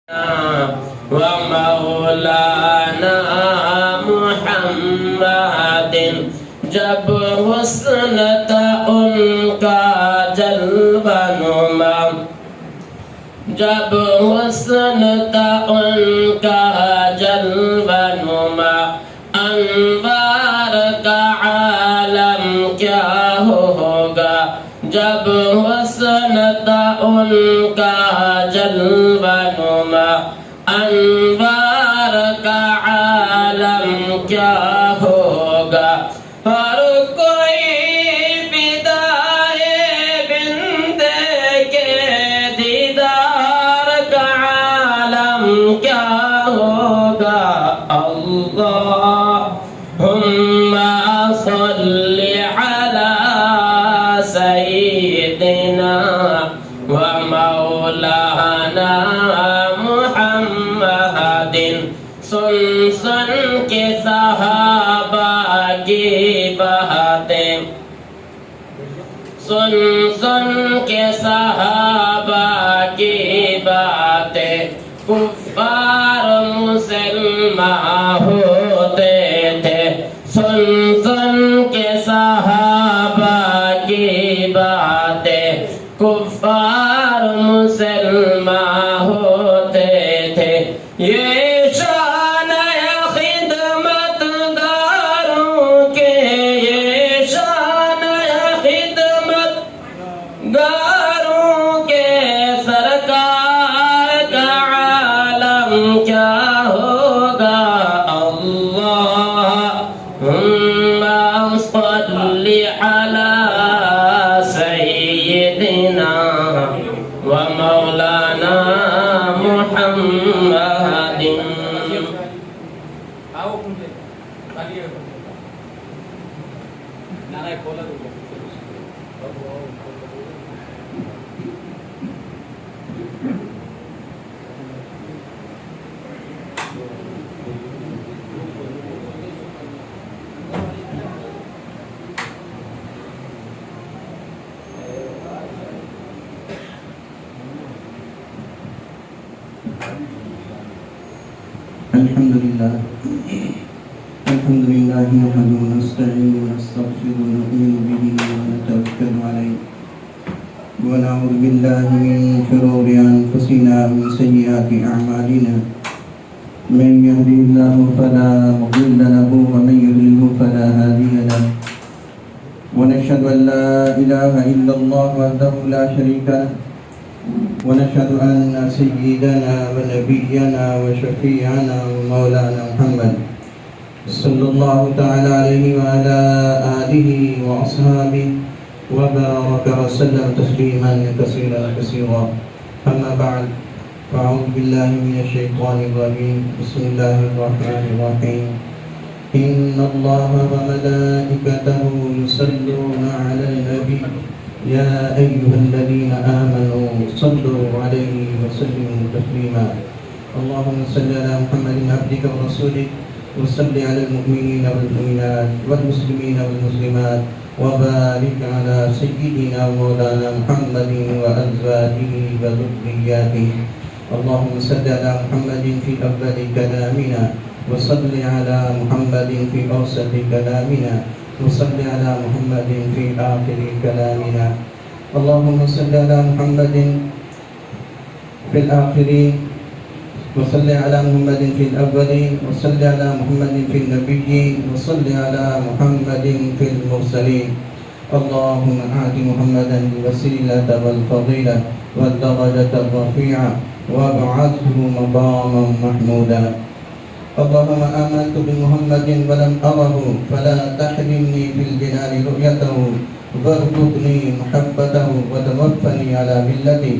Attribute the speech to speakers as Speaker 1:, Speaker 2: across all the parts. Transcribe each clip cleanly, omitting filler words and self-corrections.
Speaker 1: ومولانا محمد جب حسن تھا ان کا جلوہ نما، جب حسن تھا ان کا جلوہ نما، انوار کا عالم کیا ہوگا جب حسن تھا ان کا جلوہ نما، انوار کا عالم کیا ہوگا۔ ہر کوئی فدا ہے بندے کے دیدار کا عالم کیا ہوگا۔ اللہم صل علی سیدنا و مولانا محمد۔ سن سن کے صحابہ کی باتیں، سن سن کے صحابہ کی باتیں، کفار مسلمان ہوتے تھے۔ سن سن کے صحابہ کی باتیں، کفار مسلمان ہوتے تھے۔ یہ شان ہے خدمت گاروں کے، یہ شان ہے خدمت گاروں کے، سرکار کا عالم کیا ہوگا۔ اللہم صل علی سیدنا و مولانا محمد۔
Speaker 2: الحمد لله نحمده ونستعينه ونستغفره ونؤمن به ونتوكل عليه ونعوذ بالله من شرور أنفسنا ومن سيئات أعمالنا، من يهده الله فلا مضل له ومن يضلل فلا هادي له، ونشهد أن لا إله إلا الله وحده لا شريك له، ونشهد أن سيدنا ونبينا وشفيعنا ومولانا محمد صلى الله تعالى عليه وعلى آله وأصحابه وبارك وسلم تسليما كثيرا كثيرا. أما بعد، فأعوذ بالله من الشيطان الرجيم. بسم الله الرحمن الرحيم. إن الله وملائكته يصلون على النبي يا أيها الذين آمنوا صلوا عليه وسلموا تسليما. اللهم صل على محمد عبدك ورسولك، وصل على المؤمنين والمؤمنات والمسلمين والمسلمات، وبارك على سيدنا ومولانا محمد وأزواجه وذرياته. اللهم صل على محمد في أول كلامنا، وصل على محمد في أوسط كلامنا، وصل على محمد في آخر كلامنا. اللهم صل على محمد في الآخرين، وصل على محمد في الأولين، وصل على محمد في النبيين، وصل على محمد في المرسلين. اللهم آت محمدا الوسيلة والفضيلة والدرجة الرفيعة وابعثه مقاما محمودا. اللهم آمنت بمحمد ولم أره فلا تحرمني في الجنان رؤيته، وارزقني محبته وتوفني على ملته،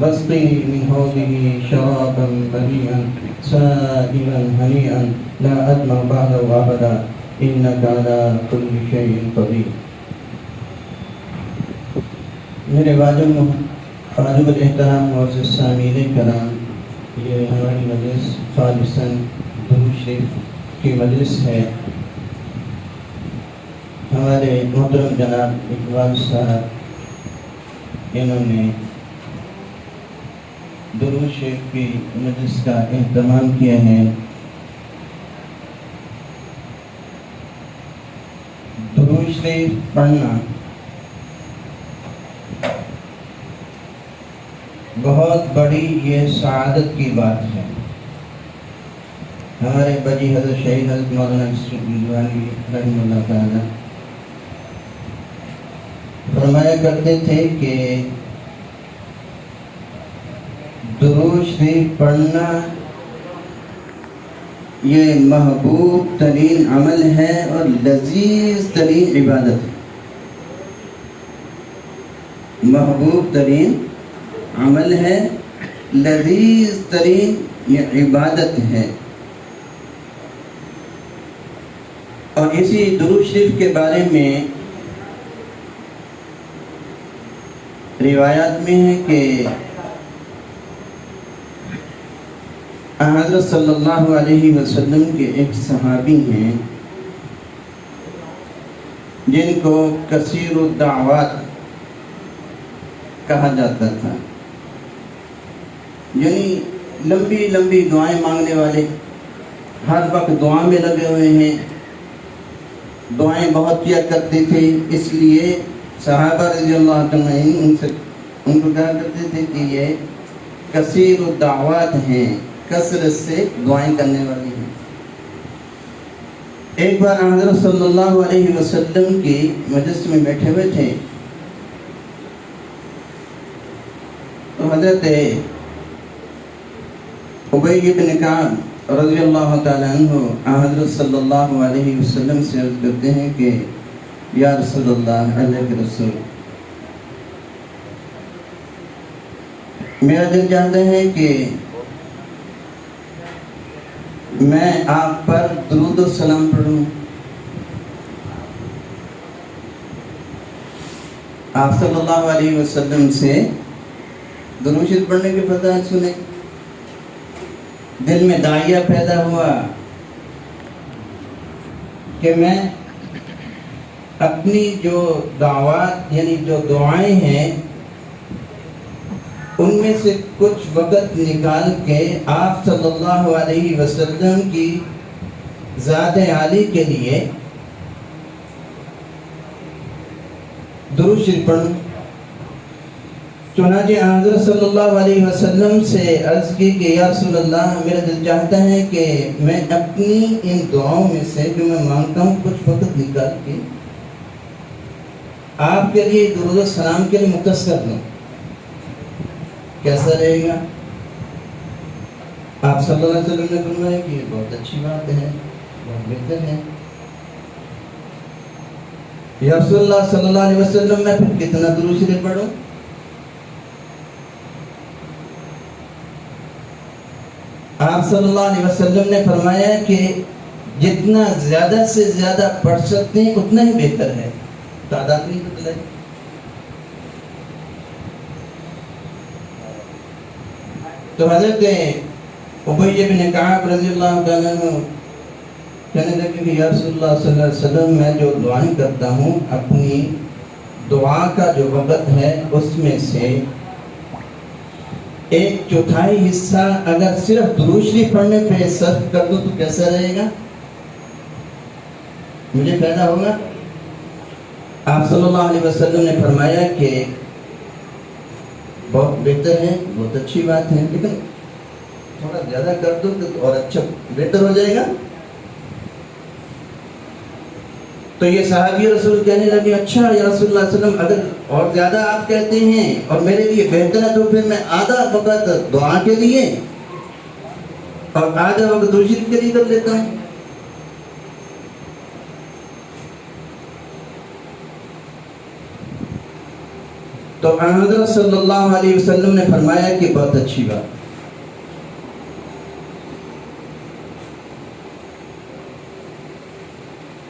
Speaker 2: واسقني من حوضه شرابا مريئا سائغا هنيئا لا أظمأ بعده أبدا، إنك على كل شيء قدير. میرے واجب الاحترام معزز سامعین کرام، یہ ہماری مجلس خالصاً درود شریف کی مجلس ہے۔ ہمارے محترم جناب اقبال صاحب، انہوں نے درود شریف کی مجلس کا اہتمام کیا ہے۔ درود شریف پڑھنا بہت بڑی یہ سعادت کی بات ہے۔ ہمارے بجی حضرت شہید حضرت مولانا رضوانی رحمہ اللہ تعالی فرمایا کرتے تھے کہ درود شریف پڑھنا یہ محبوب ترین عمل ہے اور لذیذ ترین عبادت ہے۔ محبوب ترین عمل ہے، لذیذ ترین یہ عبادت ہے۔ اور اسی درود شریف کے بارے میں روایات میں ہے کہ حضرت صلی اللہ علیہ وسلم کے ایک صحابی ہیں جن کو کثیر الدعوات کہا جاتا تھا، یعنی لمبی لمبی دعائیں مانگنے والے، ہر وقت دعا میں لگے ہوئے ہیں، دعائیں بہت کیا کرتے تھے۔ اس لیے صحابہ رضی اللہ عنہ ان کو کہا کرتے تھے کہ یہ کثیر الدعوات ہیں، کثرت سے دعائیں کرنے والی ہیں۔ ایک بار حضرت صلی اللہ علیہ وسلم کی مجلس میں بیٹھے ہوئے تھے تو حضرت ابی بن کعب رضی اللہ تعالی عنہ حضرت صلی اللہ علیہ وسلم سے عرض کرتے ہیں کہ یا رسول اللہ، اللہ کے رسول، میرا دل چاہتا ہے کہ میں آپ پر درود و سلام پڑھوں۔ آپ صلی اللہ علیہ وسلم سے درود شریف پڑھنے کے فضائل سنے، دل میں داعیہ پیدا ہوا کہ میں اپنی جو دعوات یعنی جو دعائیں ہیں ان میں سے کچھ وقت نکال کے آپ صلی اللہ علیہ وسلم کی ذات عالی کے لیے درود شریف پڑھوں۔ چنانچہ حضرت صلی اللہ علیہ وسلم سے عرض کی کہ یا رسول اللہ، میرا دل چاہتا ہے کہ میں اپنی ان دعاؤں میں سے جو میں مانگتا ہوں کچھ وقت نکال کے آپ کے لیے درود و سلام کے لیے مختص کر دوں، کیسا رہے گا؟ آپ صلی اللہ علیہ وسلم نے فرمایا کہ یہ بہت اچھی بات ہے، بہت بہتر ہے۔ یا رسول اللہ صلی اللہ علیہ وسلم، میں پھر کتنا درود شریف پڑھوں؟ آپ صلی اللہ علیہ وسلم نے فرمایا کہ جتنا زیادہ سے زیادہ پڑھ سکتے ہیں اتنا ہی بہتر ہے، تعداد نہیں بدلائی۔ تو حضرت ابی بن کعب رضی اللہ تعالیٰ عنہ کہنے لگے کہ یا رسول اللہ صلی اللہ علیہ وسلم، میں جو دعائیں کرتا ہوں اپنی دعا کا جو وقت ہے اس میں سے 1/4 حصہ اگر صرف درود شریف پڑھنے پہ صرف کر دوں تو کیسا رہے گا؟ مجھے فائدہ ہوگا؟ آپ صلی اللہ علیہ وسلم نے فرمایا کہ بہت بہتر ہے، بہت اچھی بات ہے، لیکن تھوڑا زیادہ کر دو تو اور اچھا بہتر ہو جائے گا۔ تو یہ صحابی رسول کہنے لگے اچھا یا رسول اللہ صلی اللہ علیہ وسلم، اگر اور زیادہ آپ کہتے ہیں اور میرے لیے بہتر ہے تو پھر میں آدھا وقت دعا کے لیے اور آدھا وقت درود شریف کے لیے کر لیتا ہوں۔ تو حضرت صلی اللہ علیہ وسلم نے فرمایا کہ بہت اچھی بات،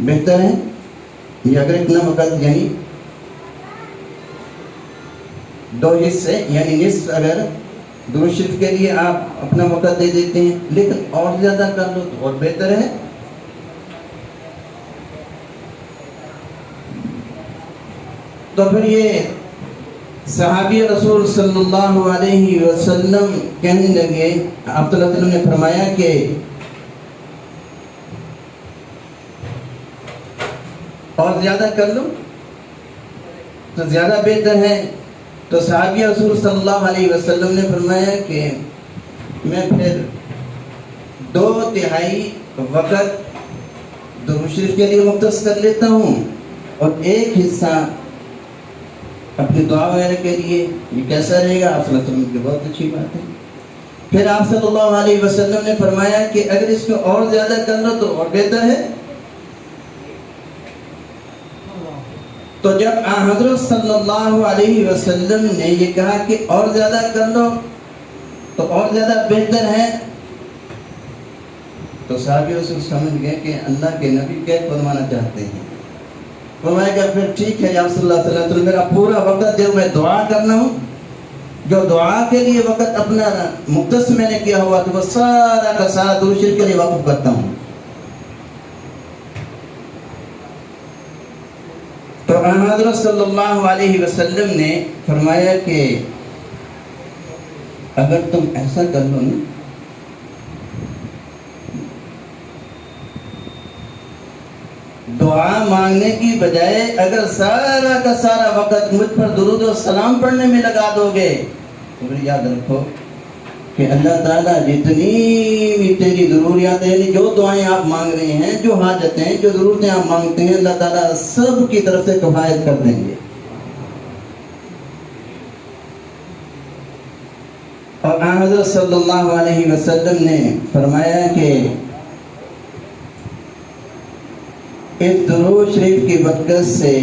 Speaker 2: بہتر ہے یہ اگر اتنا وقت یعنی 2 حصے یعنی نصف اگر درود شریف کے لیے آپ اپنا وقت دے دیتے ہیں، لیکن اور زیادہ کر لو تو اور بہتر ہے۔ تو پھر یہ صحابی رسول صلی اللہ علیہ وسلم کہنے لگے، آپ صلی اللہ علیہ وسلم نے فرمایا کہ اور زیادہ کر لو تو زیادہ بہتر ہے. تو صحابی رسول صلی اللہ علیہ وسلم نے فرمایا کہ میں پھر 2/3 وقت درود شریف کے لیے مختص کر لیتا ہوں اور 1 حصہ اپنی دعا وغیرہ کے لیے. یہ کیسا رہے گا؟ آپ صلی اللہ علیہ وسلم کی بہت اچھی بات ہے. پھر آپ صلی اللہ علیہ وسلم نے فرمایا کہ اگر اس کو اور زیادہ کر لو تو اور بہتر ہے. تو جب حضرت صلی اللہ علیہ وسلم نے یہ کہا کہ اور زیادہ کر لو تو اور زیادہ بہتر ہے، تو صحابی رسول سمجھ گئے کہ اللہ کے نبی کیا فرمانا چاہتے ہیں. فرمایا کہ پھر ٹھیک ہے یا صلی اللہ علیہ وسلم، میرا پورا وقت جو میں دعا کرنا ہوں، جو دعا کے لیے وقت اپنا مختص میں نے کیا ہوا تو وہ سارا کا سارا درود شریف کے لیے وقف کرتا ہوں. تو حضرت صلی اللہ علیہ وسلم نے فرمایا کہ اگر تم ایسا کر لو نا، دعا مانگنے کی بجائے اگر سارا کا سارا وقت مجھ پر درود و سلام پڑھنے میں لگا دو گے تو پھر یاد رکھو کہ اللہ تعالیٰ جتنی بھی تیری ضروریات ہیں، جو دعائیں آپ مانگ رہے ہیں، جو حاجتیں، جو ضرورتیں آپ مانگتے ہیں، اللہ تعالیٰ سب کی طرف سے کفایت کر دیں گے. اور حضرت صلی اللہ علیہ وسلم نے فرمایا کہ اس درود شریف کی برکت سے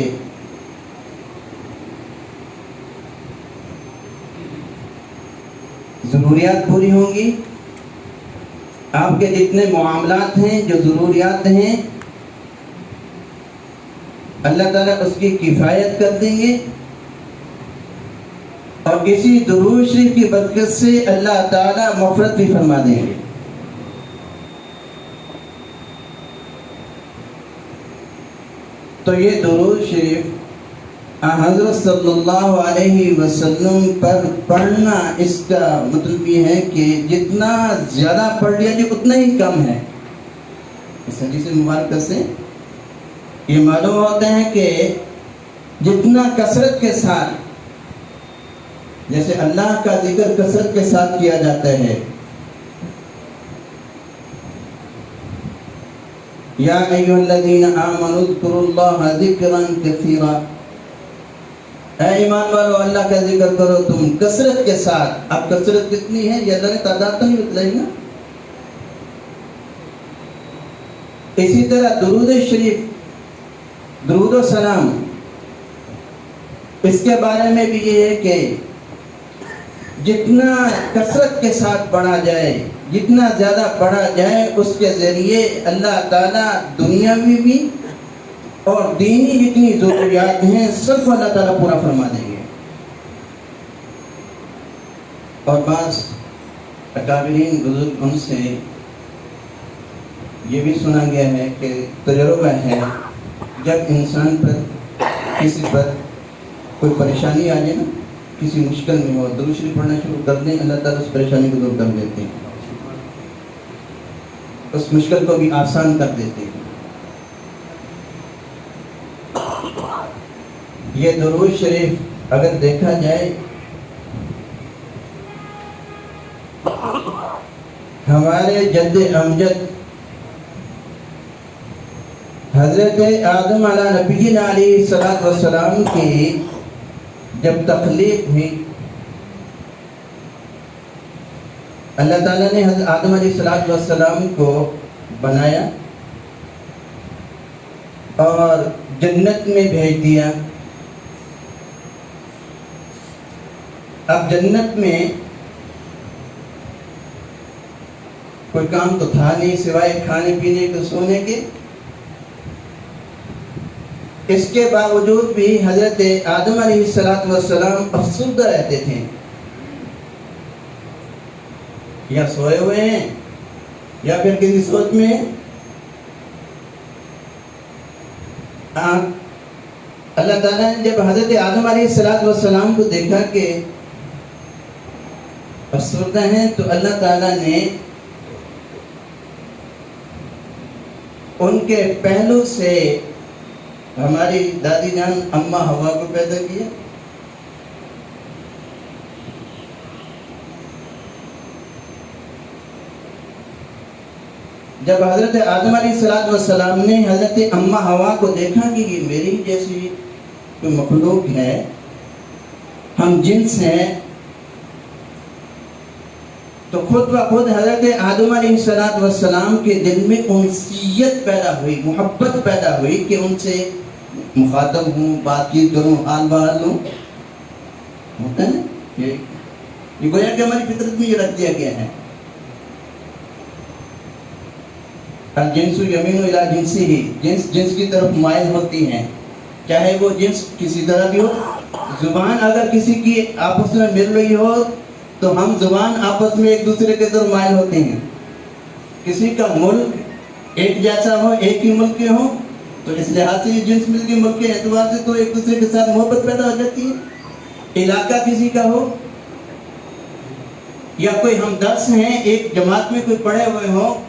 Speaker 2: ضروریات پوری ہوں گی، آپ کے جتنے معاملات ہیں، جو ضروریات ہیں، اللہ تعالیٰ اس کی کفایت کر دیں گے. اور اسی درود شریف کی برکت سے اللہ تعالیٰ مغفرت بھی فرما دیں گے. تو یہ درود شریف حضرت صلی اللہ علیہ وسلم پر پڑھنا، اس کا مطلب یہ ہے کہ جتنا زیادہ پڑھ لیا جائے اتنا ہی کم ہے. اس حدیث مبارکہ سے یہ معلوم ہوتا ہے کہ جتنا کثرت کے ساتھ، جیسے اللہ کا ذکر کثرت کے ساتھ کیا جاتا ہے، یا ایھا الذین آمنوا اذکروا اللہ ذکرا کثیرا، اے ایمان والو اللہ کا ذکر کرو تم کثرت کے ساتھ. اب کثرت کتنی ہے یہ اللہ نے تعداد تو نہیں بتلائی نا. اسی طرح درود شریف، درود و سلام، اس کے بارے میں بھی یہ ہے کہ جتنا کثرت کے ساتھ پڑھا جائے، جتنا زیادہ پڑھا جائے، اس کے ذریعے اللہ تعالیٰ دنیاوی بھی اور دینی جتنی ضروریات ہیں سب کو اللہ تعالیٰ پورا فرما دیں گے. اور بعض اکابرین بزرگ ان سے یہ بھی سنا گیا ہے کہ تجربہ ہے، جب انسان پر کسی پر کوئی پریشانی آ جائے نا، کسی مشکل میں ہو، درود شریف پڑھنا شروع کر دیں، اللہ تعالیٰ اس پریشانی کو دور کر دیتے ہیں، اس مشکل کو بھی آسان کر دیتے ہیں. یہ درود شریف اگر دیکھا جائے ہمارے جد امجد حضرت آدم علیہ نبینا علیہ الصلوۃ والسلام کی جب تخلیق ہوئی، اللہ تعالیٰ نے حضرت آدم علیہ الصلوۃ والسلام کو بنایا اور جنت میں بھیج دیا. اب جنت میں کوئی کام تو تھا نہیں سوائے کھانے پینے کے، سونے کے. اس کے باوجود بھی حضرت آدم علیہ السلام افسردہ رہتے تھے، یا سوئے ہوئے ہیں یا پھر کسی سوچ میں. اللہ تعالیٰ نے جب حضرت آدم علیہ السلام کو دیکھا کہ افسردہ ہیں، تو اللہ تعالیٰ نے ان کے پہلو سے ہماری دادی جان اماں ہوا کو پیدا کیا. جب حضرت آدم علیہ السلام نے حضرت اماں ہوا کو دیکھا کہ یہ میری جیسی کوئی مخلوق ہے، ہم جنس ہیں، تو خود بخود حضرت آدم علیہ السلام کے دل میں انسیت پیدا ہوئی، محبت پیدا ہوئی کہ ان سے مخاطب ہوں، بات چیت کروں، حال بحال لوں. ہوتا ہے نا یہ گویا کہ ہماری فطرت میں یہ رکھ دیا گیا ہے. الجنس یمین الی جنسی ہی، جنس جنس کی طرف مائل ہوتی ہیں، چاہے وہ جنس کسی طرح بھی ہو. زبان اگر کسی کی آپس میں مل رہی ہو تو ہم زبان آپس میں ایک دوسرے کے طرف مائل ہوتے ہیں. کسی کا ملک ایک جیسا ہو، ایک ہی ملک کے ہو، تو اس لحاظ سے یہ جنس مل کے ملک کے اعتبار سے تو ایک دوسرے کے ساتھ محبت پیدا ہو جاتی ہے. علاقہ کسی کا ہو یا کوئی ہم درس ہیں، ایک جماعت میں کوئی پڑھے ہوئے ہوں،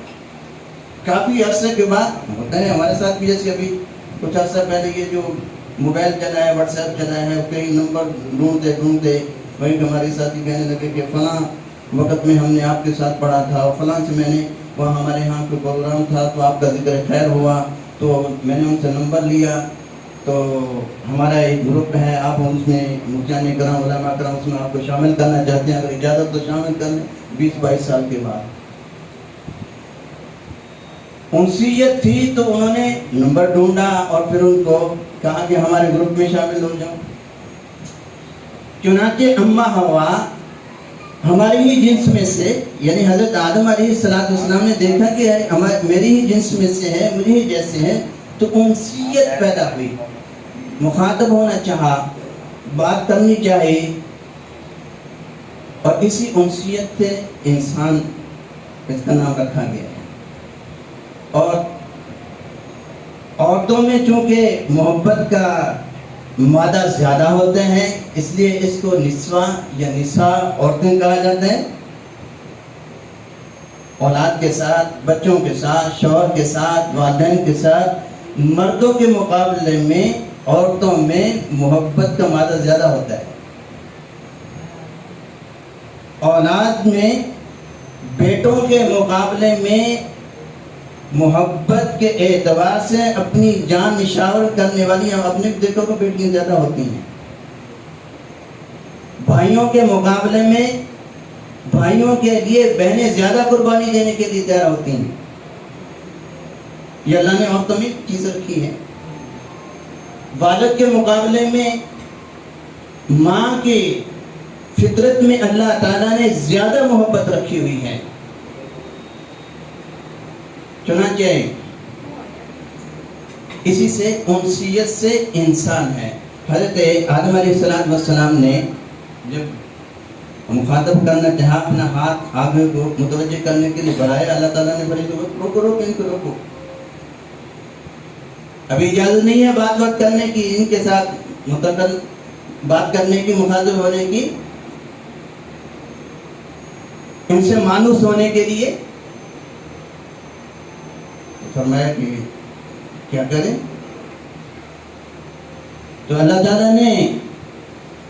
Speaker 2: کافی عرصے کے بعد ہوتا ہے ہمارے ساتھ بھی. جیسے ابھی کچھ عرصہ پہلے یہ جو موبائل چلا ہے، واٹس ایپ چلا ہے، کئی نمبر ڈھونڈتے وہی ہمارے ساتھی کہنے لگے کہ فلاں وقت میں ہم نے آپ کے ساتھ پڑھا تھا، اور فلاں سے میں نے وہاں ہمارے یہاں کوئی پروگرام تھا تو آپ کا ذکر خیر ہوا، تو میں نے ان سے نمبر لیا. تو ہمارا ایک گروپ ہے، آپ اس میں مفتیان کرام، علماء کرام اس میں آپ کو شامل کرنا چاہتے ہیں، اگر اجازت تو شامل کر لیں. 20-22 سال کے بعد انسیت تھی تو انہوں نے نمبر ڈھونڈا اور پھر ان کو کہا کہ ہمارے گروپ میں شامل ہو جاؤ. چنانچہ اماں ہوا ہماری ہی جنس میں سے، یعنی حضرت آدم علیہ السلام نے دیکھا کہ میری ہی جنس میں سے ہے، مجھے ہی جیسے ہے، تو انسیت پیدا ہوئی، مخاطب ہونا چاہا، بات کرنی چاہیے، اور اسی انسیت سے انسان اس کا نام رکھا گیا ہے. اور عورتوں میں چونکہ محبت کا مادہ زیادہ ہوتے ہیں، اس لیے اس کو نسواں یا نساء عورتیں کہا جاتا ہے. اولاد کے ساتھ، بچوں کے ساتھ، شوہر کے ساتھ، والدین کے ساتھ مردوں کے مقابلے میں عورتوں میں محبت کا مادہ زیادہ ہوتا ہے. اولاد میں بیٹوں کے مقابلے میں محبت کے اعتبار سے اپنی جان نشاور کرنے والی اپنے بیٹوں کو بیٹیاں زیادہ ہوتی ہیں. بھائیوں کے مقابلے میں بھائیوں کے لیے بہنیں زیادہ قربانی دینے کے لیے تیار ہوتی ہیں. یہ اللہ نے عورتوں میں چیز رکھی ہے. والد کے مقابلے میں ماں کی فطرت میں اللہ تعالیٰ نے زیادہ محبت رکھی ہوئی ہے. چنانچہ اسی سے انسیت سے انسان ہے. حضرت آدم علیہ السلام نے جب مخاطب کرنا چاہا، اپنا ہاتھ آگے کو متوجہ کرنے کے لیے بڑھایا، اللہ تعالیٰ نے بڑی روکو ان کو روکو، ابھی اجازت نہیں ہے بات کرنے کی، ان کے ساتھ متقل بات کرنے کی، مخاطب ہونے کی، ان سے مانوس ہونے کے لیے. فرمایا کہ کیا کریں؟ تو اللہ تعالیٰ نے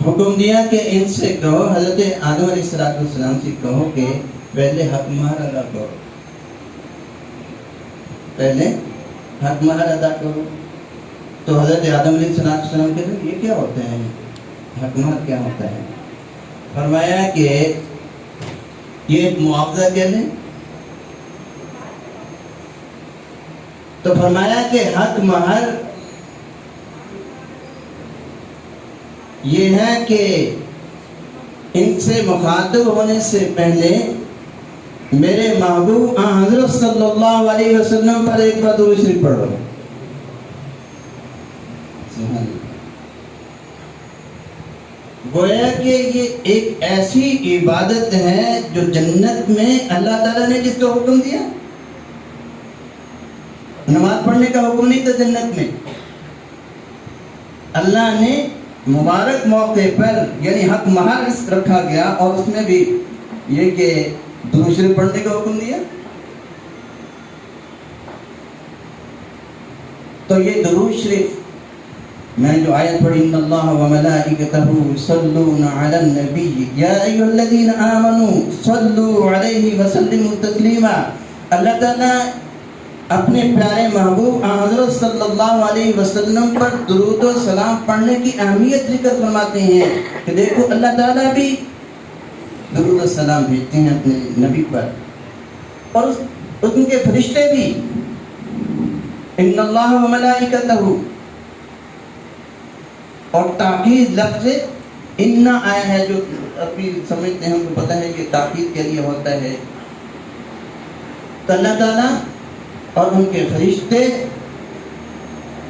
Speaker 2: حکم دیا کہ ان سے کہو، حضرت آدم علیہ السلام سے کہو کہ پہلے حق مہر ادا کرو، پہلے حق مہر ادا کرو. تو حضرت آدم علیہ السلام کہتے یہ کیا ہوتا ہے، حق مہر کیا ہوتا ہے؟ فرمایا کہ یہ ایک معاوضہ کہہ لیں. تو فرمایا کہ حق مہر یہ ہے کہ ان سے مخاطب ہونے سے پہلے میرے محبوب حضرت صلی اللہ علیہ وسلم پر ایک بار درود شریف پڑھو. گویا کہ یہ ایک ایسی عبادت ہے جو جنت میں اللہ تعالیٰ نے جس کو حکم دیا. نماز پڑھنے کا حکم نہیں تھا جنت میں، اللہ نے مبارک موقع پر یعنی حق مہار رکھا گیا اور اس میں بھی یہ کہ درود شریف پڑھنے کا حکم دیا. تو یہ درود شریف میں نے جو آیت پڑھی ان اللہ و ملائکتہ یصلون علی النبی یا ایھا الذین آمنوا صلوا علیہ وسلموا تسلیما. اللہ تعالیٰ اپنے پیارے محبوب حضرت صلی اللہ علیہ وسلم پر درود و سلام پڑھنے کی اہمیت ذکر فرماتے ہیں کہ دیکھو اللہ تعالیٰ بھی درود و سلام بھیجتے ہیں اپنے نبی پر اور ان کے فرشتے بھی. ان اللہ و ملائکتہ اور تاکید لفظ انا آیا ہے جو ابھی سمجھتے ہیں ہم کو پتہ ہے یہ تاکید کے لیے ہوتا ہے. تو اللہ تعالیٰ اور ان کے فرشتے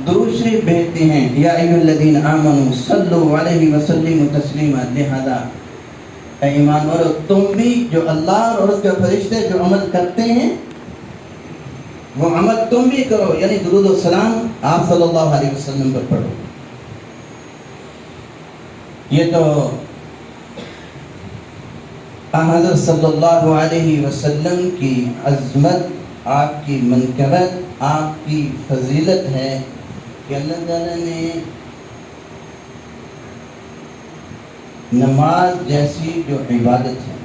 Speaker 2: درود شریف بھیجتے ہیں یا ایھا الذین آمنوا صلوا علیہ وسلموا تسلیما. لہذا اے ایمان والو تم بھی جو اللہ اور اس کے فرشتے جو عمل کرتے ہیں وہ عمل تم بھی کرو یعنی درود و سلام آپ صلی اللہ علیہ وسلم پر پڑھو. یہ تو حضرت صلی اللہ علیہ وسلم کی عظمت آپ کی منقبت آپ کی فضیلت ہے کہ اللہ تعالیٰ نے نماز جیسی جو عبادت ہے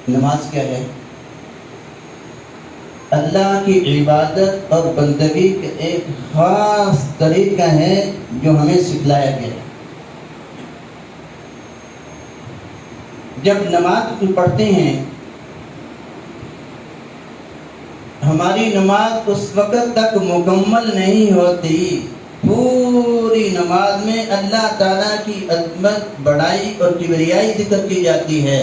Speaker 2: نماز کیا ہے اللہ کی عبادت اور بندگی کا ایک خاص طریقہ ہے جو ہمیں سکھلایا گیا ہے. جب نماز پڑھتے ہیں ہماری نماز اس وقت تک مکمل نہیں ہوتی. پوری نماز میں اللہ تعالیٰ کی عظمت بڑائی اور کبریائی ذکر کی جاتی ہے.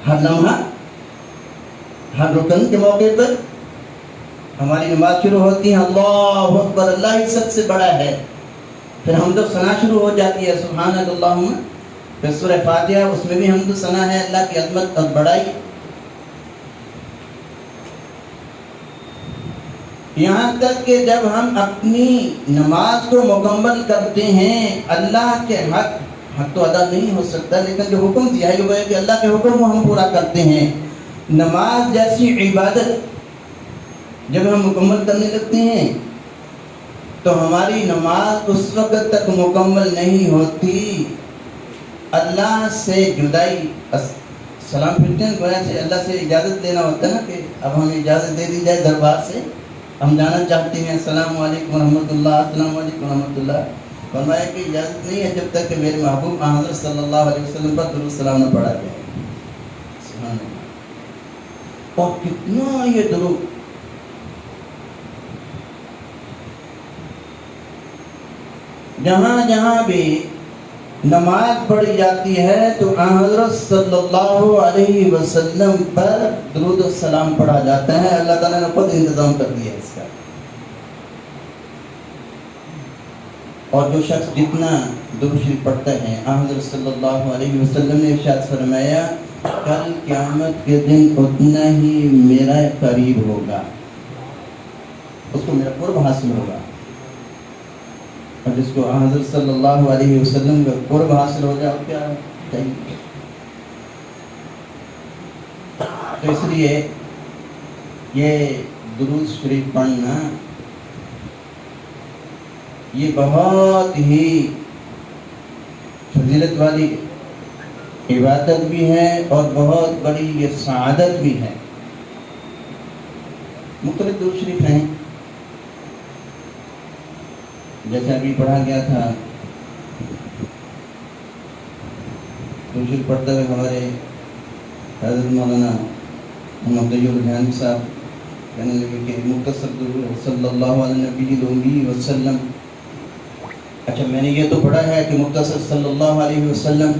Speaker 2: ہر لمحہ ہر رکن کے موقع پر ہماری نماز شروع ہوتی ہے اللہ اکبر اللہ ہی سب سے بڑا ہے. پھر حمد و ثنا شروع ہو جاتی ہے سبحان اللہم. پھر سورہ فاتحہ اس میں بھی حمد و ثنا ہے اللہ کی عظمت اور بڑائی. یہاں تک کہ جب ہم اپنی نماز کو مکمل کرتے ہیں اللہ کے حق تو ادا نہیں ہو سکتا لیکن جو حکم دیا ہے وہ ہے کہ اللہ کے حکم کو ہم پورا کرتے ہیں. نماز جیسی عبادت جب ہم مکمل کرنے لگتے ہیں تو ہماری نماز اس وقت تک مکمل نہیں ہوتی. اللہ سے جدائی سلام پھرتے ہیں گویا سے اللہ سے اجازت لینا ہوتا ہے نا کہ اب ہمیں اجازت دے دی جائے دربار سے ہم جانا چاہتے ہیں السلام علیکم ورحمۃ اللہ السلام علیکم ورحمۃ اللہ. فرمایا کہ اجازت نہیں ہے جب تک کہ میرے محبوب حضرت صلی اللہ علیہ وسلم پر درود سلام نہ پڑھا جائے. سبحان اللہ. اور کتنا یہ درود جہاں جہاں بھی نماز پڑھی جاتی ہے تو حضرت صلی اللہ علیہ وسلم پر درود السلام پڑھا جاتا ہے. اللہ تعالیٰ نے خود انتظام کر دیا اس کا. اور جو شخص جتنا درود شریف پڑھتا ہے حضرت صلی اللہ علیہ وسلم نے ارشاد فرمایا کل قیامت کے دن اتنا ہی میرا قریب ہوگا اس کو میرا قرب حاصل ہوگا. اور جس کو حضرت صلی اللہ علیہ وسلم کا قرب حاصل ہو جائے کیا چاہیے. تو اس لیے یہ درود شریف پڑھنا یہ بہت ہی فضیلت والی عبادت بھی ہے اور بہت بڑی یہ سعادت بھی ہے. مختلف درود شریف ہیں جیسے ابھی پڑھا گیا تھا. درود شریف پڑھتے ہوئے ہمارے حضرت مولانا محمد طیب الرحمانی صاحب کہنے لگے کہ مختصر درود صلی اللہ علیہ وسلم. اچھا میں نے یہ تو پڑھا ہے کہ مختصر صلی اللہ علیہ وسلم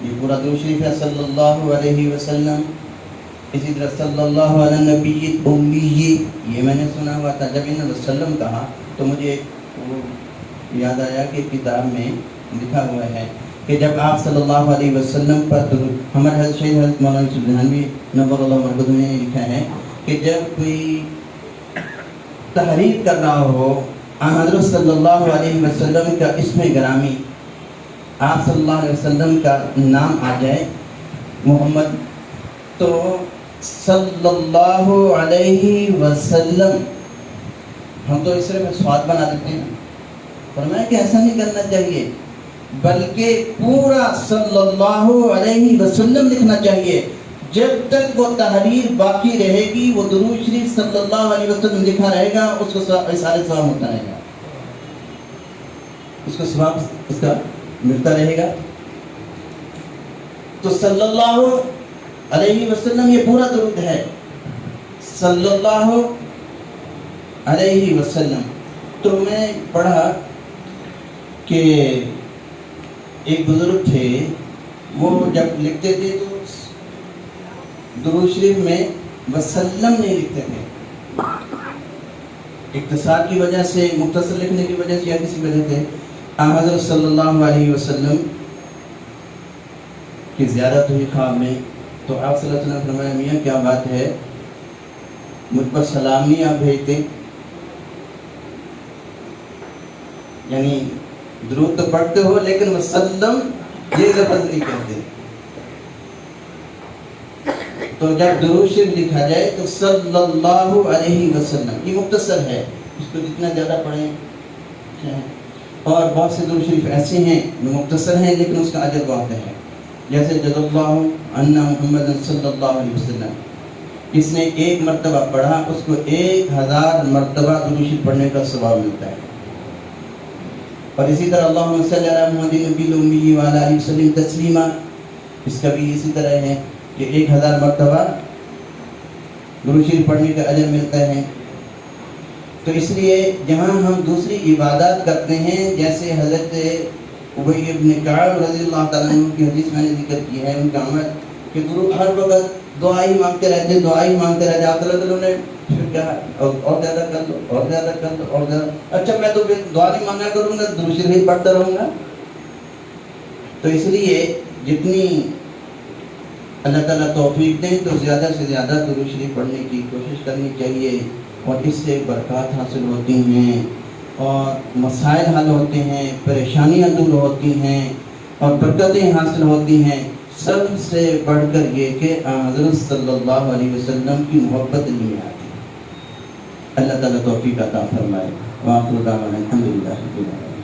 Speaker 2: یہ پورا درود شریف ہے صلی اللہ علیہ وسلم. اسی طرح صلی اللہ علیہ نبی امی یہ میں نے سنا ہوا تھا. جب انہوں نے وسلم کہا تو مجھے یاد آیا کہ کتاب میں لکھا ہوا ہے کہ جب آپ صلی اللہ علیہ وسلم پر درود، ہمارے حضرت شہید حضرت مولانا یوسف نہانوی نور اللہ مرکزہ نے لکھا ہے کہ جب کوئی تحریر کر رہا ہو حضرت صلی اللہ علیہ وسلم کا اسم گرامی، آپ صلی اللہ علیہ وسلم کا نام آ جائے محمد، تو صلی اللہ علیہ وسلم ہم تو اس طرح سواد بنا دیتے ہیں، فرمایا کہ ایسا نہیں کرنا چاہیے، بلکہ پورا صلی اللہ علیہ وسلم لکھنا چاہیے۔ جب تک وہ تحریر باقی رہے گی، وہ درود شریف صلی اللہ علیہ وسلم لکھا رہے گا، اس کو اصالہ ثواب ہوتا رہے گا، اس کو ثواب اس کا ملتا رہے گا۔ تو صلی اللہ علیہ وسلم یہ پورا درود ہے، صلی اللہ علیہ وسلم۔ تو میں پڑھا کہ ایک بزرگ تھے، وہ جب لکھتے تھے تو درود شریف میں وسلم نہیں لکھتے تھے، اختصار کی وجہ سے، مختصر لکھنے کی وجہ سے یا کسی وجہ سے حضرت صلی اللہ علیہ وسلم کی زیارت ہوئی خواب میں، تو آپ صلی اللہ علیہ وسلم فرمایا میاں کیا بات ہے، مجھ پر سلامی آپ بھیجتے، یعنی درود تو پڑھتے ہو لیکن وسلم یہ لفظ نہیں کہتے۔ تو جب درود شریف لکھا جائے تو صلی اللہ علیہ وسلم، یہ مختصر ہے، اس کو جتنا زیادہ پڑھیں، اور بہت سے درود شریف ایسے ہیں جو مختصر ہیں لیکن اس کا اجر بہت ہے، جیسے جزا اللہ عنا محمد صلی اللہ علیہ وسلم، اس نے ایک مرتبہ پڑھا اس کو 1000 مرتبہ درود شریف پڑھنے کا ثواب ملتا ہے۔ اور اسی طرح اللہم صلی علی محمد نبی الامی وعلی آلہ وسلم تسلیما، اس کا بھی اسی طرح ہے کہ 1000 مرتبہ درود شریف پڑھنے کا اجر ملتا ہے۔ تو اس لیے جہاں ہم دوسری عبادات کرتے ہیں، جیسے حضرت ابی بن کعب رضی اللہ تعالیٰ عنہ کی حدیث میں نے ذکر کی ہے، ان کا عمل کہ درود ہر وقت دعا ہی مانگتے رہتے، دعا ہی مانگتے رہتے، آپ صلی اللہ علیہ وسلم نے پھر کہا اور زیادہ کر لو، اور زیادہ کر لو، اور زیادہ، اچھا میں تو پھر دعا نہیں مانگا کروں گا، درود شریف پڑھتا رہوں گا۔ تو اس لیے جتنی اللہ تعالیٰ توفیق دیں تو زیادہ سے زیادہ درود شریف پڑھنے کی کوشش کرنی چاہیے، اور اس سے برکات حاصل ہوتی ہیں، اور مسائل حل ہوتے ہیں، پریشانیاں دور ہوتی ہیں، اور برکتیں حاصل ہوتی ہیں۔ سب سے بڑھ کر یہ کہ حضرت صلی اللہ علیہ وسلم کی محبت نہیں آتی۔ اللہ تعالیٰ توفیق عطا فرمائے۔ وآخر دعوانا الحمدللہ رب العالمین۔